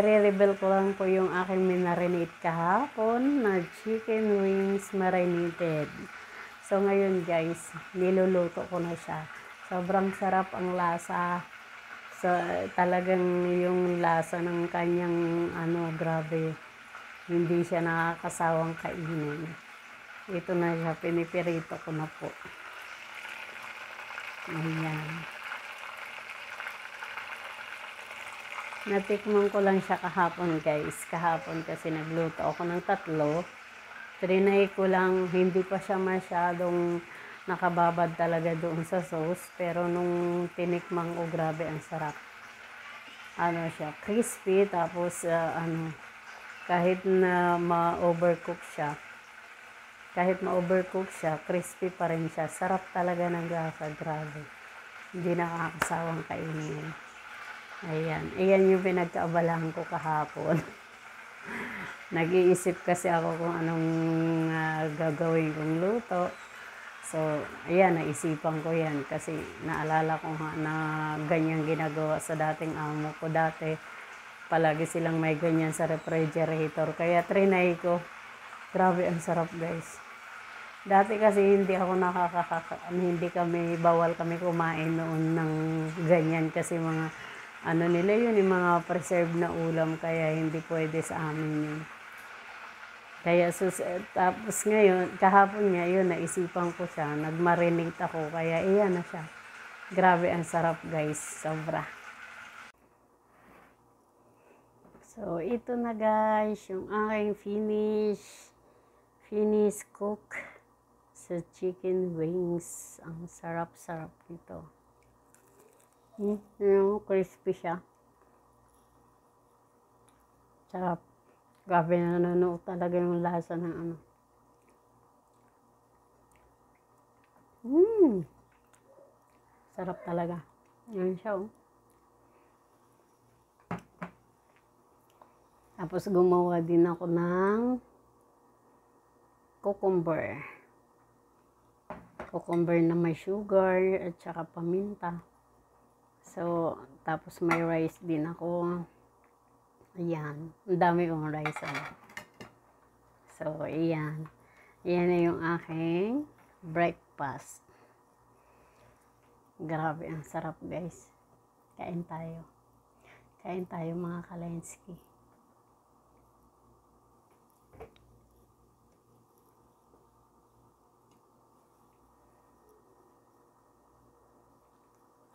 i-reveal ko lang po yung aking minarinate kahapon na chicken wings marinated. So ngayon guys, niluluto ko na siya. Sobrang sarap ang lasa. So talagang yung lasa ng kanyang grabe. Hindi siya nakakasawang kainin. Ito na siya, pinipirito ko na po. Ayan. Natikman ko lang siya kahapon guys. Kahapon kasi nagluto ako ng 3. Trinay ko lang, hindi pa siya masyadong nakababad talaga doon sa sauce. Pero nung tinikman ko, grabe ang sarap. Siya, crispy, tapos kahit na ma-overcook siya, crispy pa rin siya. Sarap talaga ng lasa, grabe. Hindi nakakasawang kainin. Ayan yung pinagkaabalahan ko kahapon. Nag-iisip kasi ako kung anong gagawin kong luto. So, ayan, naisipan ko yan kasi naalala ko nga na ganyan ginagawa sa dating amo ko dati. Palagi silang may ganyan sa refrigerator. Kaya trinay ko. Grabe, ang sarap guys. Dati kasi hindi bawal kami kumain noon ng ganyan kasi mga nila yun, yung mga preserved na ulam, kaya hindi pwede sa amin yun. Kaya tapos ngayon, kahapon nga yun, naisipan ko siya, nagmarinate ako, kaya iyan na siya. Grabe, ang sarap guys, sobra. So, ito na guys, yung aking finish cook sa chicken wings. Ang sarap-sarap nito. Crispy siya. Sarap. Grabe, nanonood talaga yung lasa ng Sarap talaga. Yan siya oh. Tapos gumawa din ako ng cucumber. Cucumber na may sugar at saka paminta. So, tapos may rice din ako. Ayan. Ang dami kong rice. So, ayan. Ayan na yung aking breakfast. Grabe, ang sarap guys. Kain tayo. Kain tayo mga Kalensky.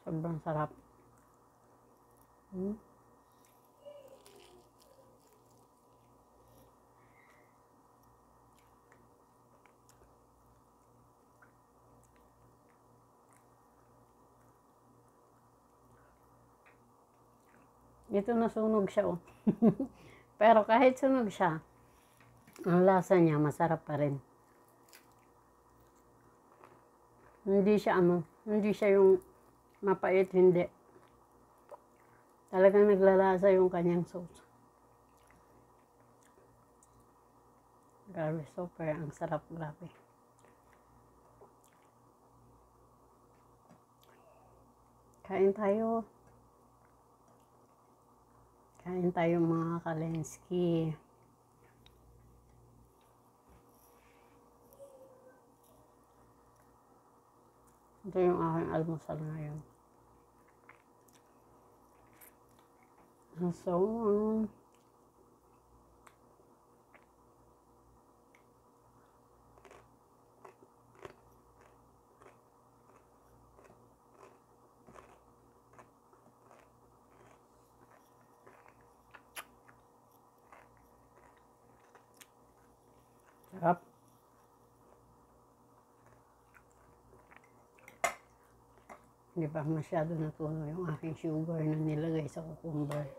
Sobrang sarap. Ito nasunog siya oh. Pero kahit sunog siya, ang lasa niya masarap pa rin. Hindi siya yung mapait, hindi. Talagang naglalasa yung kanyang sauce. Grabe, super. Ang sarap, grabe. Kain tayo. Kain tayo mga Kalensky. Ito yung aking almusal ngayon. So, sarap. Hindi pa masyado natunaw yung aking sugar na nilagay sa cucumber.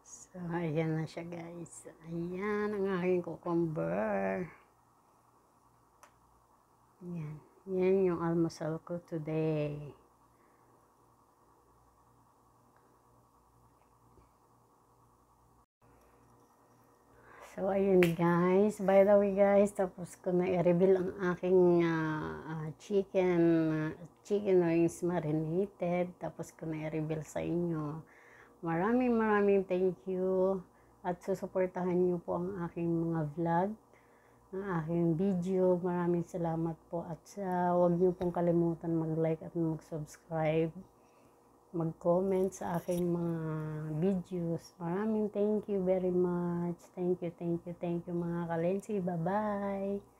So, ayan na siya guys. Ayan ang aking cucumber. Ayan. Yan yung almusal ko today. So, So, ayun guys. By the way guys, tapos ko na i-reveal ang aking chicken wings marinated. Tapos ko na i-reveal sa inyo. Maraming thank you. At susuportahan niyo po ang aking mga vlog, ang aking video. Maraming salamat po. At huwag niyo pong kalimutan mag-like at mag-subscribe, mag-comment sa aking mga videos. Maraming thank you very much. Thank you mga kalensi. Bye-bye.